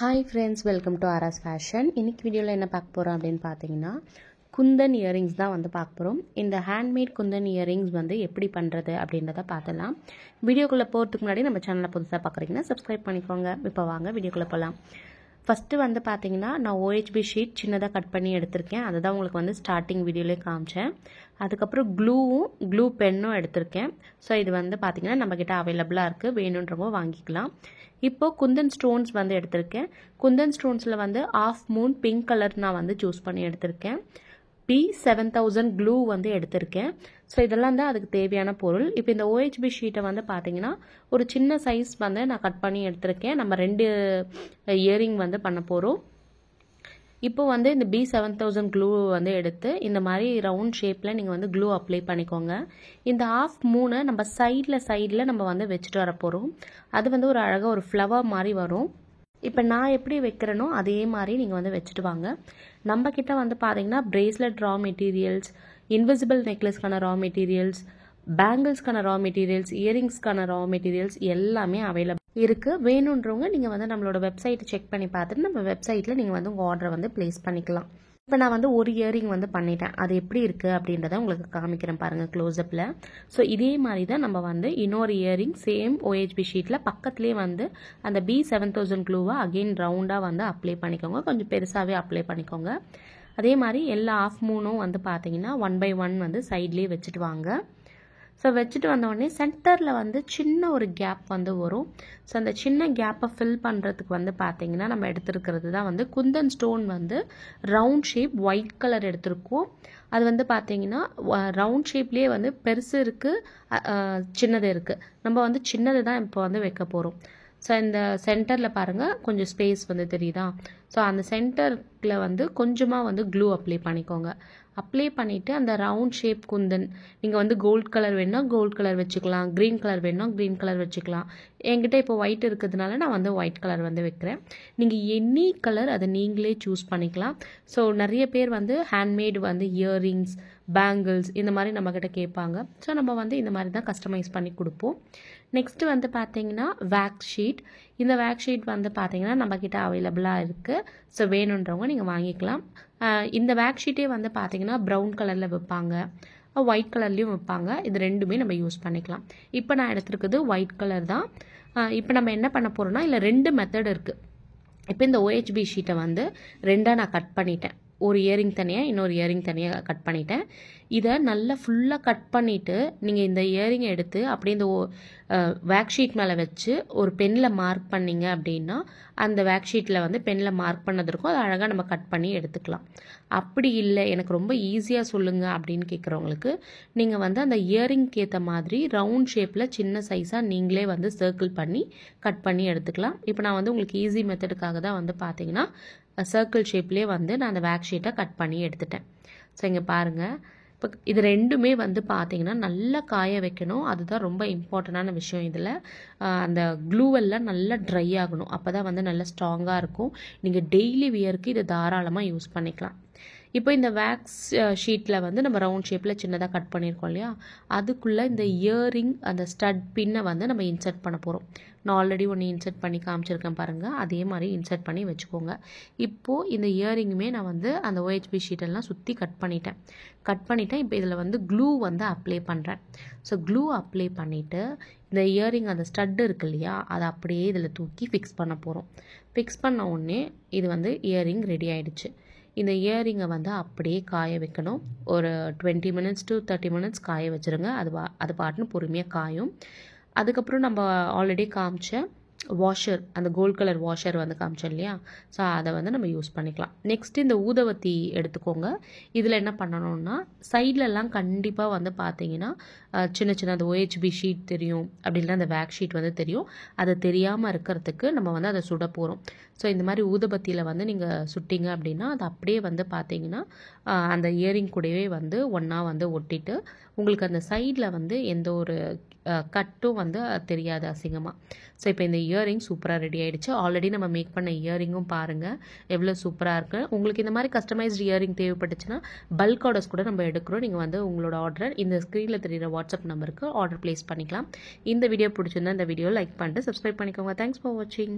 Hi friends, welcome to Ara's Fashion. இன்னைக்கு வீடியோல என்ன பார்க்க போறோம் அப்படினு பாத்தீங்கன்னா குந்தன் இயரிங்ஸ் தான் வந்து பார்க்க போறோம். இந்த ஹேண்ட்மேட் குந்தன் இயரிங்ஸ் வந்து எப்படி பண்றது அப்படின்றத பார்த்தலாம். வீடியோக்குள்ள போறதுக்கு முன்னாடி நம்ம சேனலை புதுசா பார்க்கறீங்கன்னா சப்ஸ்கிரைப் பண்ணிக்கோங்க. இப்போ வாங்க வீடியோக்குள்ள போலாம். ஃபர்ஸ்ட் வந்து பாத்தீங்கன்னா நான் OHB ஷீட் சின்னதா கட் பண்ணி எடுத்துர்க்கேன். அதுதான் உங்களுக்கு வந்து ஸ்டார்டிங் வீடியோலயே காமிச்சேன். அதுக்கு அப்புறம் க்ளூ பென்னும் எடுத்துர்க்கேன். சோ இது வந்து பாத்தீங்கன்னா நம்மகிட்ட அவேலபிளா இருக்கு. வேணும்ன்றவங்க வாங்கிக்கலாம். இப்போ குந்தன் ஸ்டோன்ஸ் வந்து எடுத்துர்க்கேன். குந்தன் ஸ்டோன்ஸ்ல வந்து half moon பிங்க் கலர் நான் வந்து சூஸ் பண்ணி எடுத்துர்க்கேன். P7000 க்ளூ வந்து எடுத்துர்க்கேன். சோ இதெல்லாம் தான் அதுக்கு தேவையான பொருள். இப்போ இந்த OHB ஷீட்டை வந்து பாத்தீங்கன்னா ஒரு சின்ன சைஸ் வந்து நான் கட் பண்ணி எடுத்துர்க்கேன். நம்ம ரெண்டு இயரிங் வந்து பண்ண போறோம். இப்போ வந்து இந்த B7000 க்ளூ வந்து எடுத்து இந்த மாதிரி ரவுண்ட் ஷேப்ல நீங்க வந்து க்ளூ அப்ளை பண்ணிக்கோங்க. இந்த half மூணை நம்ம சைடுல நம்ம வந்து வெச்சிட்டு வர போறோம். அது வந்து ஒரு அழகா ஒரு ஃப்ளவர் மாதிரி வரும். இப்போ நான் எப்படி வைக்கிறேனோ அதே மாதிரி நீங்க வந்து வெச்சிட்டு வாங்க. நம்ம கிட்ட வந்து பாத்தீங்கன்னா பிரேஸ்லெட் ரா மெட்டீரியல்ஸ், இன்விசிபிள் நெக்லஸ்க்கான ரா மெட்டீரியல்ஸ், பேங்கிள்ஸ்க்கான ரா மெட்டீரியல்ஸ், இயரிங்ஸ்க்கான ரா மெட்டீரியல்ஸ் எல்லாமே அவைலபிள் இருக்கு. வேணும்ன்றவங்க நீங்க வந்து நம்மளோட வெப்சைட் செக் பண்ணி பார்த்துட்டு நம்ம வெப்சைட்ல நீங்க வந்து உங்க ஆர்டரை வந்து பிளேஸ் பண்ணிக்கலாம். இப்போ நான் வந்து ஒரு இயரிங் வந்து பண்ணிட்டேன். அது எப்படி இருக்கு அப்படின்றத உங்களுக்கு காமிக்கிறேன் பாருங்க க்ளோஸ்அப்ல. ஸோ இதே மாதிரி தான் நம்ம வந்து இன்னொரு இயரிங் சேம் OHB ஷீட்ல பக்கத்துலேயே வந்து அந்த B7000 க்ளூவை அகெயின் ரவுண்டா வந்து அப்ளை பண்ணிக்கோங்க. கொஞ்சம் பெருசாவே அப்ளை பண்ணிக்கோங்க. அதே மாதிரி எல்லா half மூணும் வந்து பாத்தீங்கன்னா 1 by 1 வந்து சைட்லயே வச்சுட்டு வாங்க. ஸோ வச்சுட்டு வந்த உடனே சென்டர்ல வந்து சின்ன ஒரு கேப் வந்து வரும். ஸோ அந்த சின்ன கேப்பை ஃபில் பண்ணுறதுக்கு வந்து பார்த்தீங்கன்னா நம்ம எடுத்துருக்கிறது தான் வந்து குந்தன் ஸ்டோன் வந்து ரவுண்ட் ஷேப் ஒயிட் கலர் எடுத்திருக்கோம். அது வந்து பார்த்தீங்கன்னா ரவுண்ட் ஷேப்லேயே வந்து பெருசு இருக்கு, சின்னது இருக்கு. நம்ம வந்து சின்னது தான் இப்போ வந்து வைக்க போகிறோம். ஸோ இந்த சென்டரில் பாருங்கள் கொஞ்சம் ஸ்பேஸ் வந்து தெரியுதா? ஸோ அந்த சென்டரில் வந்து கொஞ்சமாக வந்து க்ளூ அப்ளை பண்ணிக்கோங்க. அப்ளை பண்ணிவிட்டு அந்த ரவுண்ட் ஷேப் குந்தன் நீங்கள் வந்து கோல்ட் கலர் வேணுன்னா கோல்ட் கலர் வச்சுக்கலாம், க்ரீன் கலர் வேணுன்னா க்ரீன் கலர் வச்சுக்கலாம். என்கிட்ட இப்போ ஒயிட் இருக்கிறதுனால நான் வந்து ஒயிட் கலர் வந்து வைக்கிறேன். நீங்கள் எனி கலர் அதை நீங்களே சூஸ் பண்ணிக்கலாம். ஸோ நிறைய பேர் வந்து ஹேண்ட்மேட் வந்து இயரிங்ஸ், பேங்கிள்ஸ் இந்த மாதிரி நம்மக்கிட்ட கேட்பாங்க. ஸோ நம்ம வந்து இந்த மாதிரி தான் கஸ்டமைஸ் பண்ணி கொடுப்போம். நெக்ஸ்ட் வந்து பார்த்தீங்கன்னா வேக்ஸ் ஷீட். இந்த வேக்ஸ் ஷீட் வந்து பார்த்தீங்கன்னா நம்மக்கிட்ட அவைலபிளாக இருக்குது. ஸோ வேணுன்றவங்க நீங்கள் வாங்கிக்கலாம். இந்த வேக்ஸ் ஷீட்டே வந்து பார்த்தீங்கன்னா ப்ரௌன் கலரில் விற்பாங்க, ஒயிட் கலர்லேயும் விற்பாங்க. இது ரெண்டுமே நம்ம யூஸ் பண்ணிக்கலாம். இப்போ நான் எடுத்துருக்குது ஒயிட் கலர் தான். இப்போ நம்ம என்ன பண்ண போகிறோம்னா இல்லை ரெண்டு மெத்தட் இருக்குது. இப்போ இந்த OHB ஷீட்டை வந்து ரெண்டாக நான் கட் பண்ணிட்டேன். ஒரு இயரிங் தனியாக இன்னொரு இயரிங் தனியாக கட் பண்ணிட்டேன். இதை நல்லா ஃபுல்லாக கட் பண்ணிவிட்டு நீங்கள் இந்த இயரிங்கை எடுத்து அப்படியே இந்த வேக் ஷீட் மேலே வச்சு ஒரு பெனில் மார்க் பண்ணிங்க அப்படின்னா அந்த வேக் ஷீட்டில் வந்து பெனில் மார்க் பண்ணது அதை அழகாக நம்ம கட் பண்ணி எடுத்துக்கலாம். அப்படி இல்லை எனக்கு ரொம்ப ஈஸியாக சொல்லுங்கள் அப்படின்னு கேட்குறவங்களுக்கு நீங்கள் வந்து அந்த இயரிங்க்கு ஏற்ற மாதிரி ரவுண்ட் ஷேப்பில் சின்ன சைஸாக நீங்களே வந்து சர்க்கிள் பண்ணி கட் பண்ணி எடுத்துக்கலாம். இப்போ நான் வந்து உங்களுக்கு ஈஸி மெத்தடுக்காக தான் வந்து பார்த்தீங்கன்னா சர்க்கிள் ஷேப்லேயே வந்து நான் அந்த வேக் ஷீட்டை கட் பண்ணி எடுத்துட்டேன். ஸோ இங்கே பாருங்கள், இப்போ இது ரெண்டுமே வந்து பார்த்தீங்கன்னா நல்லா காய வைக்கணும். அதுதான் ரொம்ப இம்பார்ட்டண்டான விஷயம். இதில் அந்த க்ளூவெல்லாம் நல்லா ட்ரை ஆகணும். அப்போ தான் வந்து நல்லா ஸ்ட்ராங்காக இருக்கும். நீங்கள் டெய்லி வியருக்கு இதை தாராளமாக யூஸ் பண்ணிக்கலாம். இப்போ இந்த வேக்ஸ் ஷீட்டில் வந்து நம்ம ரவுண்ட் ஷேப்பில் சின்னதாக கட் பண்ணியிருக்கோம் இல்லையா, அதுக்குள்ளே இந்த இயரிங் அந்த ஸ்டட் பின்னை வந்து நம்ம இன்சர்ட் பண்ண போகிறோம். நான் ஆல்ரெடி ஒன்று இன்சர்ட் பண்ணி காமிச்சிருக்கேன் பாருங்கள், அதே மாதிரி இன்சர்ட் பண்ணி வச்சுக்கோங்க. இப்போது இந்த இயரிங்குமே நான் வந்து அந்த OHB ஷீட்டெல்லாம் சுற்றி கட் பண்ணிட்டேன். இப்போ இதில் வந்து க்ளூ வந்து அப்ளை பண்ணுறேன். ஸோ க்ளூ அப்ளை பண்ணிவிட்டு இந்த இயரிங் அந்த ஸ்டட் இருக்கு இல்லையா, அதை அப்படியே இதில் தூக்கி ஃபிக்ஸ் பண்ண போகிறோம். ஃபிக்ஸ் பண்ண உடனே இது வந்து இயரிங் ரெடி ஆகிடுச்சு. இந்த இயரிங்கை வந்து அப்படியே காய வைக்கணும். ஒரு 20 minutes to 30 minutes காய வச்சுருங்க. அது பாட்டுன்னு பொறுமையாக காயும். அதுக்கப்புறம் நம்ம ஆல்ரெடி காமிச்ச வாஷர், அந்த கோல்ட் கலர் வாஷர் வந்து காமிச்சோம் இல்லையா, ஸோ அதை வந்து நம்ம யூஸ் பண்ணிக்கலாம். நெக்ஸ்ட் இந்த ஊதுவத்தி எடுத்துக்கோங்க. இதில் என்ன பண்ணணும்னா சைட்லலாம் கண்டிப்பாக வந்து பார்த்தீங்கன்னா சின்ன அந்த OHB ஷீட் தெரியும், அப்படின்னா அந்த வேக் ஷீட் வந்து தெரியும். அது தெரியாமல் இருக்கிறதுக்கு நம்ம வந்து அதை சுட போகிறோம். ஸோ இந்த மாதிரி ஊதுபத்தியில் வந்து நீங்கள் சுட்டிங்க அப்படின்னா அது அப்படியே வந்து பார்த்தீங்கன்னா அந்த இயரிங் கூடவே வந்து ஒன்றா வந்து ஒட்டிட்டு உங்களுக்கு அந்த சைடில் வந்து எந்த ஒரு கட்டும் வந்து தெரியாது அசிங்கமாக. ஸோ இப்போ இந்த இயரிங் சூப்பராக ரெடி ஆகிடுச்சு. ஆல்ரெடி நம்ம மேக் பண்ண இயரிங்கும் பாருங்கள் எவ்வளோ சூப்பராக இருக்குது. உங்களுக்கு இந்த மாதிரி கஸ்டமைஸ்டு இயரிங் தேவைப்பட்டுச்சுன்னா பல்க் ஆர்டர்ஸ் கூட நம்ம எடுக்கிறோம். நீங்கள் வந்து உங்களோட ஆர்டர் இந்த ஸ்க்ரீனில் தெரிகிற வாட்ஸ்அப் நம்பருக்கு ஆர்டர் ப்ளேஸ் பண்ணிக்கலாம். இந்த வீடியோ பிடிச்சிருந்தா இந்த வீடியோ லைக் பண்ணிட்டு சப்ஸ்கிரைப் பண்ணிக்கோங்க. தேங்க்ஸ் ஃபார் வாட்சிங்.